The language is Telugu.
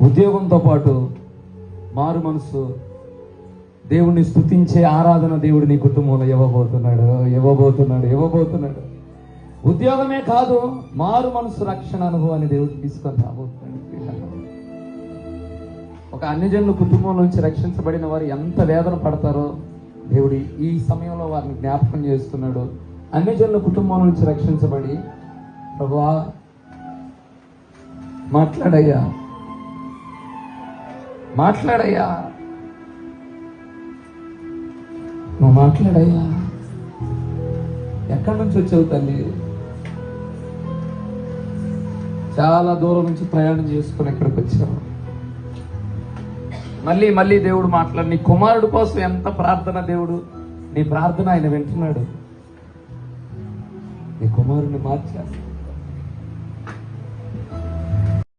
ఉద్యోగంతో పాటు మారు మనసు, దేవుణ్ణి స్తుతించే ఆరాధన దేవుడు నీ కుటుంబంలో ఇవ్వబోతున్నాడు. ఉద్యోగమే కాదు, మారు మనసు రక్షణ అనుభవాన్ని దేవుడు తీసుకొని రాబోతున్నాడు. ఒక అన్యజనుల కుటుంబం నుంచి రక్షించబడిన వారు ఎంత వేదన పడతారో దేవుడు ఈ సమయంలో వారిని జ్ఞాపకం చేస్తున్నాడు. అన్యజనుల కుటుంబం నుంచి రక్షించబడి, ప్రభువా మాట్లాడయ్యా నువ్వు మాట్లాడయ్యా. ఎక్కడి నుంచి వచ్చావు తల్లి? చాలా దూరం నుంచి ప్రయాణం చేసుకుని ఇక్కడికి వచ్చావు. మళ్ళీ దేవుడు మాట్లాడు. నీ కుమారుడు కోసం ఎంత ప్రార్థన, దేవుడు నీ ప్రార్థన ఆయన వింటున్నాడు. నీ కుమారుడిని మార్చాలి.